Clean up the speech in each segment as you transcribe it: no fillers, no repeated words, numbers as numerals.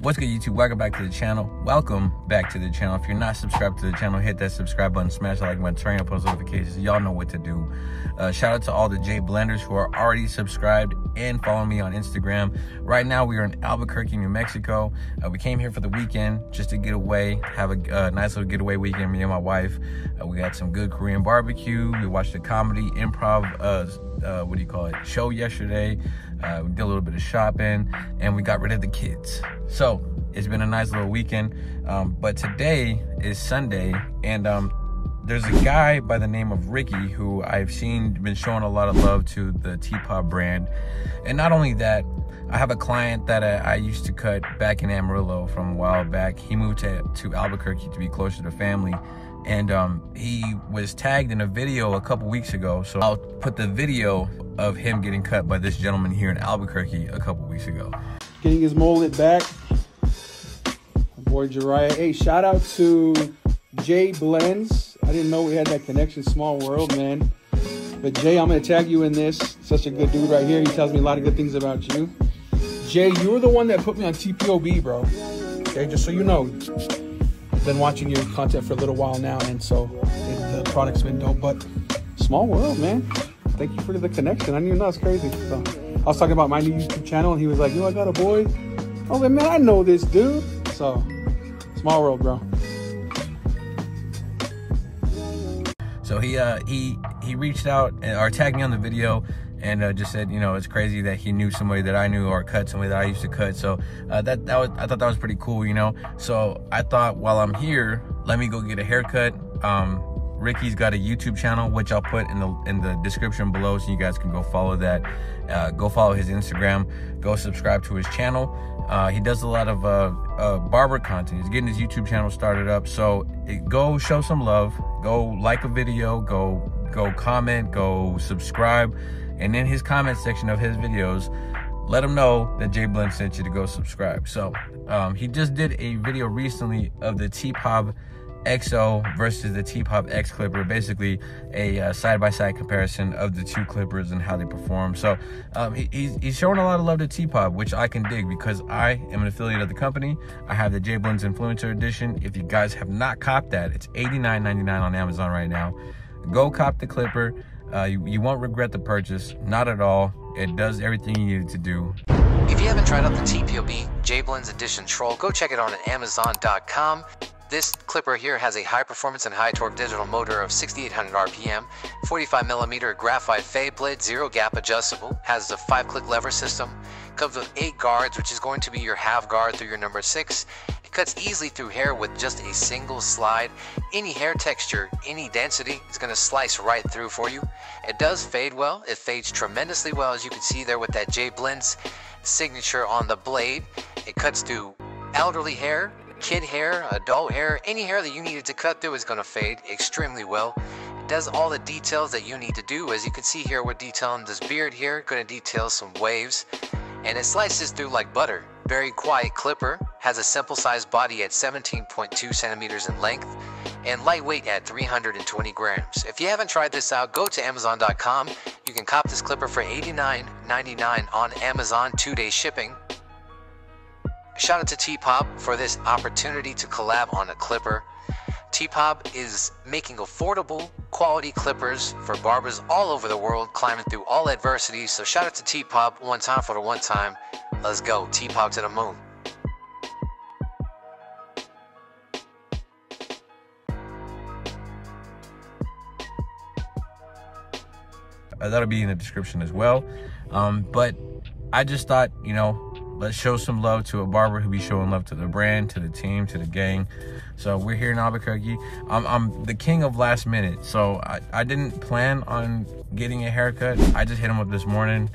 What's good, YouTube? Welcome back to the channel. Welcome back to the channel. If you're not subscribed to the channel, hit that subscribe button, smash the like button, turn on post notifications. Y'all know what to do. Shout out to all the Jayblenders who are already subscribed and following me on Instagram. Right now, we are in Albuquerque, New Mexico. We came here for the weekend just to get away, have a nice little getaway weekend, me and my wife. We got some good Korean barbecue. We watched a comedy improv show yesterday. We did a little bit of shopping and we got rid of the kids. So it's been a nice little weekend. But today is Sunday, and there's a guy by the name of Ricky who I've been showing a lot of love to the tpob brand. And not only that, I have a client that I used to cut back in Amarillo from a while back. He moved to Albuquerque to be closer to family. And he was tagged in a video a couple weeks ago. So I'll put the video of him getting cut by this gentleman here in Albuquerque a couple weeks ago. Getting his molded back. My boy Jariah. Hey, shout out to Jayblends. I didn't know we had that connection. Small world, man. But Jay, I'm going to tag you in this. Such a good dude right here. He tells me a lot of good things about you. Jay, you were the one that put me on tpob, bro. Okay, just so you know. I've been watching your content for a little while now, and so the product's been dope. But small world, man. Thank you for the connection. I didn't even know. It's crazy. So I was talking about my new YouTube channel, and he was like, yo, I got a boy. I was like, man, I know this dude. So small world, bro. So he reached out or tagged me on the video and just said, you know, it's crazy that he knew somebody that I knew or cut somebody that I used to cut. So I thought that was pretty cool, you know. So I thought, while I'm here, let me go get a haircut. Ricky's got a YouTube channel, which I'll put in the description below, so you guys can go follow that. Go follow his Instagram. Go subscribe to his channel. He does a lot of barber content. He's getting his YouTube channel started up. So go show some love. Go like a video. Go comment. Go subscribe. And in his comment section of his videos, let him know that Jayblends sent you to go subscribe. So he just did a video recently of the tpob XO versus the tpob X clipper, basically a side-by-side comparison of the two clippers and how they perform. So he's showing a lot of love to tpob, which I can dig because I am an affiliate of the company. I have the Jayblends Influencer Edition. If you guys have not copped that, it's $89.99 on Amazon right now. Go cop the clipper. You won't regret the purchase, not at all. It does everything you need it to do. If you haven't tried out the tpob Jayblends Edition Troll, go check it out at Amazon.com. This clipper here has a high performance and high torque digital motor of 6,800 RPM, 45mm graphite fade blade, 0 gap adjustable, has the 5-click lever system, comes with 8 guards, which is going to be your half guard through your number 6. It cuts easily through hair with just a single slide. Any hair texture, any density, is going to slice right through for you. It does fade well. It fades tremendously well, as you can see there with that Jayblends signature on the blade. It cuts through elderly hair, kid hair, adult hair, any hair that you needed to cut through is going to fade extremely well. It does all the details that you need to do. As you can see here, we're detailing this beard here, going to detail some waves, and it slices through like butter. Very quiet clipper, has a simple sized body at 17.2 centimeters in length, and lightweight at 320 grams. If you haven't tried this out, go to Amazon.com. You can cop this clipper for $89.99 on Amazon, 2-day shipping. Shout out to tpob for this opportunity to collab on a clipper. tpob is making affordable, quality clippers for barbers all over the world, climbing through all adversities. So shout out to tpob one time for the one time. Let's go, tpob to the moon. That'll be in the description as well. But I just thought, you know, let's show some love to a barber who be showing love to the brand, to the team, to the gang. So we're here in Albuquerque. I'm the king of last minute. So I didn't plan on getting a haircut. I just hit him up this morning,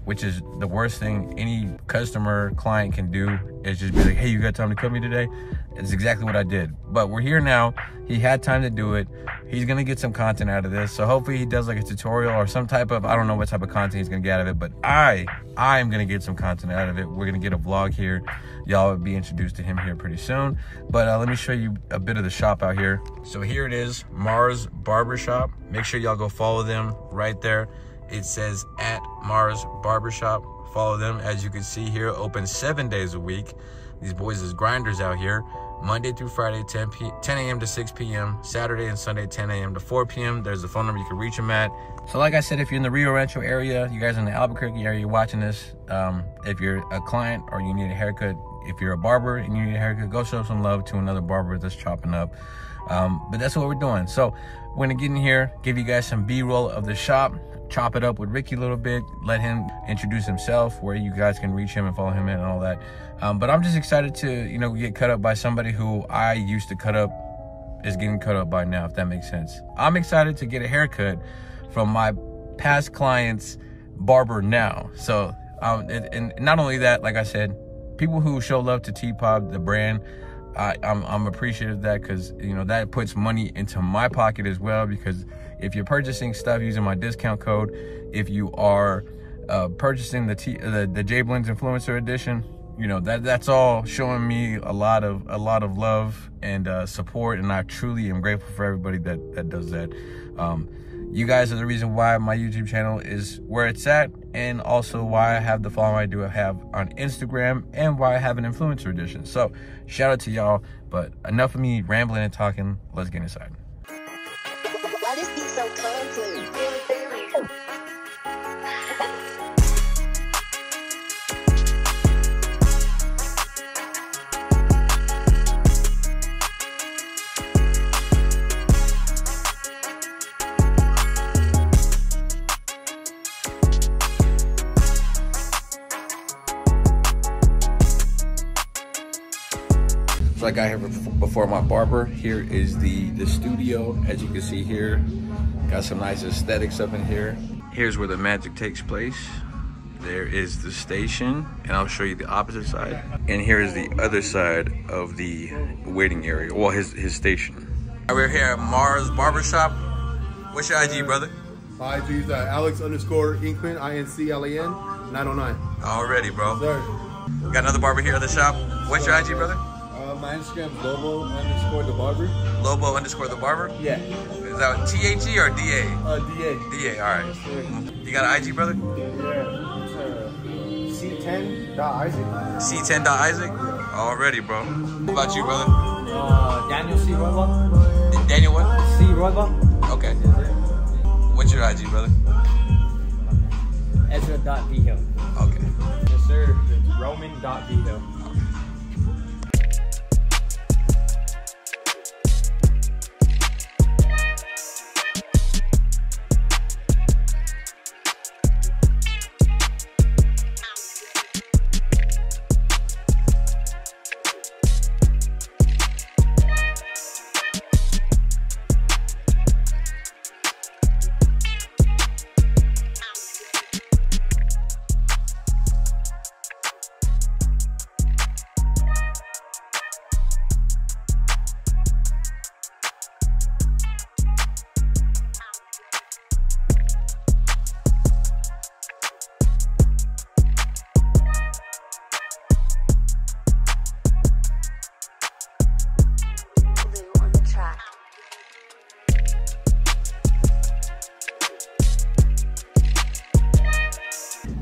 which is the worst thing any customer, client can do, is just be like, hey, you got time to cut me today? It's exactly what I did. But we're here now. He had time to do it. He's gonna get some content out of this. So hopefully he does like a tutorial or some type of, I don't know what type of content he's gonna get out of it, but I am gonna get some content out of it. We're gonna get a vlog here. Y'all will be introduced to him here pretty soon. But let me show you a bit of the shop out here. So here it is, Marz Barbershop. Make sure y'all go follow them right there. It says at Marz Barbershop. Follow them. As you can see here, open 7 days a week. These boys is grinders out here. Monday through Friday, 10 a.m. to 6 p.m. Saturday and Sunday, 10 a.m. to 4 p.m. There's a phone number you can reach them at. So like I said, if you're in the Rio Rancho area, you guys in the Albuquerque area, you're watching this. If you're a client or you need a haircut, if you're a barber and you need a haircut, go show some love to another barber that's chopping up. But that's what we're doing. So we're gonna get in here, give you guys some B-roll of the shop, chop it up with Ricky a little bit, let him introduce himself, where you guys can reach him and follow him in and all that. But I'm just excited to, you know, get cut up by somebody who I used to cut up, is getting cut up by now, if that makes sense. I'm excited to get a haircut from my past client's barber now. So, and not only that, like I said, people who show love to tpob, the brand, I'm appreciative of that, because, you know, that puts money into my pocket as well, because if you're purchasing stuff using my discount code, if you are purchasing the Jayblends Influencer Edition, you know, that's all showing me a lot of love and support, and I truly am grateful for everybody that does that. You guys are the reason why my YouTube channel is where it's at, and also why I have the following I do have on Instagram, and why I have an Influencer Edition. So shout out to y'all, but enough of me rambling and talking. Let's get inside. Why this beat so cold? So I got here before my barber. Here is the studio. As you can see here, got some nice aesthetics up in here. Here's where the magic takes place. There is the station, and I'll show you the opposite side. And here is the other side of the waiting area, well, his station. We're here at Marz Barbershop. What's your IG, brother? My IG is Alex_Inkman, INCLAN 909. Already, bro. Sir. Got another barber here at the shop. What's your IG, brother? My Instagram is Lobo_the_barber. Lobo_the barber? Yeah. Is that THE or DA? DA. DA, all right. You got an IG, brother? Yeah. C10.Isaac. C10.Isaac? Already, bro. What about you, brother? Daniel C. Royba. Daniel what? C. Royba. Okay. What's your IG, brother? Ezra.Vhill. Okay. Yes, sir. It's Roman.Vhill.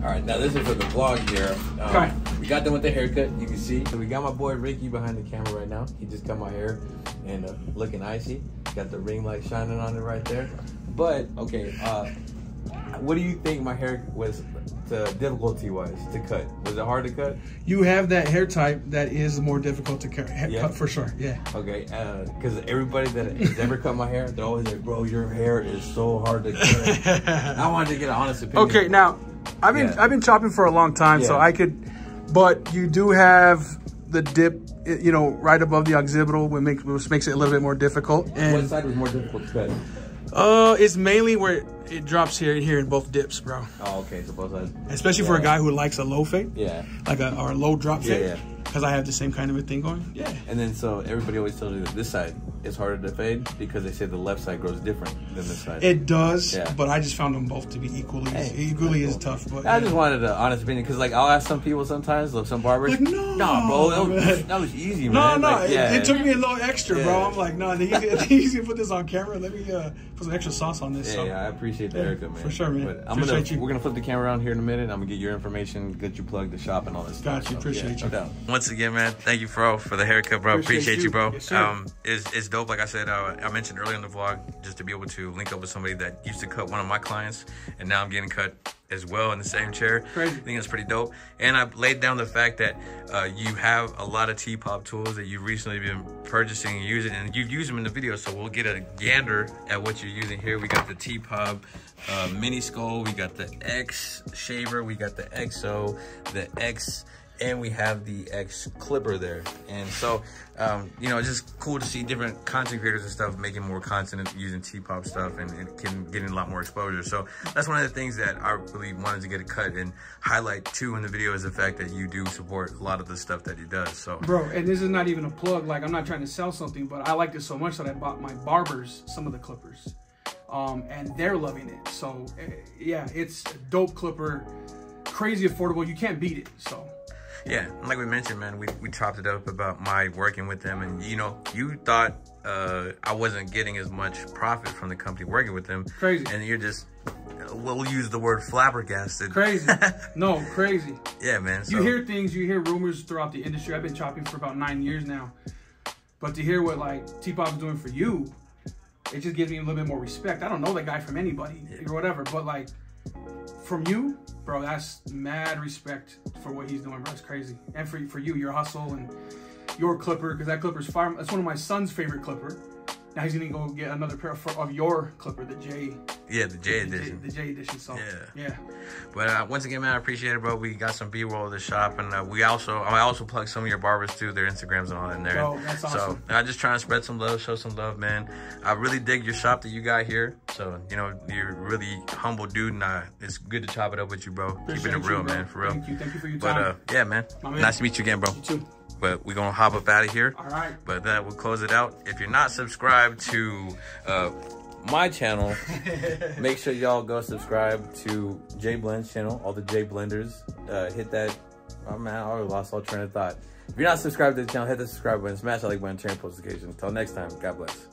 Alright, now this is for the vlog here. Okay. We got done with the haircut, you can see. So we got my boy Ricky behind the camera right now. He just cut my hair and looking icy. Got the ring light shining on it right there. But, okay, what do you think my hair was difficulty-wise to cut? Was it hard to cut? You have that hair type that is more difficult to cut for sure. Yeah. Okay, because everybody that has ever cut my hair, they're always like, bro, your hair is so hard to cut. I wanted to get an honest opinion. Okay, now I've been chopping for a long time, so I could, but you do have the dip, you know, right above the occipital, which makes it a little bit more difficult. And what side was more difficult to cut? It's mainly where it drops here in both dips, bro. Oh, okay, so both sides. Especially for a guy who likes a low fade. Yeah. Like or a low drop fade. Yeah. Because I have the same kind of a thing going. Yeah. And then so everybody always tells you that this side is harder to fade because they say the left side grows different than this side. It does, yeah. But I just found them both to be equally as tough. But I just wanted an honest opinion because, like, I'll ask some people sometimes, like some barbers, like, nah, bro, that was easy, man. No, like, it took me a little extra, bro. I'm like, no, I think he's gonna put this on camera. Let me put some extra sauce on this. Yeah, so. yeah, I appreciate appreciate the haircut, man. For sure, man. But we're gonna flip the camera around here in a minute. I'm gonna get your information, get you plugged, the shop, and all that stuff. Got you. Appreciate you. No doubt. Once again, man, thank you, bro, for the haircut, bro. Appreciate you, bro. Yes, sir. It's dope. Like I said, I mentioned earlier in the vlog, just to be able to link up with somebody that used to cut one of my clients, and now I'm getting cut as well in the same chair. Crazy. I think it's pretty dope. And I've laid down the fact that you have a lot of tpob tools that you've recently been purchasing and using, and you've used them in the video, so we'll get a gander at what you're using here. We got the tpob mini skull, we got the X shaver, we got the XO, the X, and we have the X clipper there. And so you know, it's just cool to see different content creators and stuff making more content using tpob stuff and getting a lot more exposure. So that's one of the things that I really wanted to get a cut and highlight too in the video, is the fact that you do support a lot of the stuff that he does. So bro, and this is not even a plug, like I'm not trying to sell something, but I liked it so much that I bought my barbers some of the clippers, and they're loving it. So yeah, it's a dope clipper, crazy affordable, you can't beat it. So yeah, like we mentioned, man, we chopped it up about my working with them, and you know, you thought I wasn't getting as much profit from the company working with them. Crazy. And you're just, we'll use the word flabbergasted. Crazy. No, crazy. Yeah, man. So, you hear things, you hear rumors throughout the industry. I've been chopping for about 9 years now, but to hear what like tpob's doing for you, it just gives me a little bit more respect. I don't know that guy from anybody or whatever, but like from you, bro, that's mad respect for what he's doing, bro. It's crazy. And for you, your hustle and your clipper, because that clipper's fire. That's one of my son's favorite clipper. Now he's gonna go get another pair of your clipper, the J. Yeah, the J edition. The J edition. So yeah. But once again, man, I appreciate it, bro. We got some B-roll of the shop, and I also plug some of your barbers too, their Instagrams and all that in there. Oh, that's awesome. So I just trying to spread some love, show some love, man. I really dig your shop that you got here. So you know, you're a really humble dude, and it's good to chop it up with you, bro. Keeping it real, man, for real. Thank you for your time. But yeah, man, nice to meet you again, bro. You too. But we're gonna hop up out of here. All right. But that will close it out. If you're not subscribed to my channel, make sure y'all go subscribe to Jayblends channel, all the Jayblenders. Hit that. Oh man, I already lost all train of thought. If you're not subscribed to the channel, hit the subscribe button, smash that like button, turn post notifications. Until next time, God bless.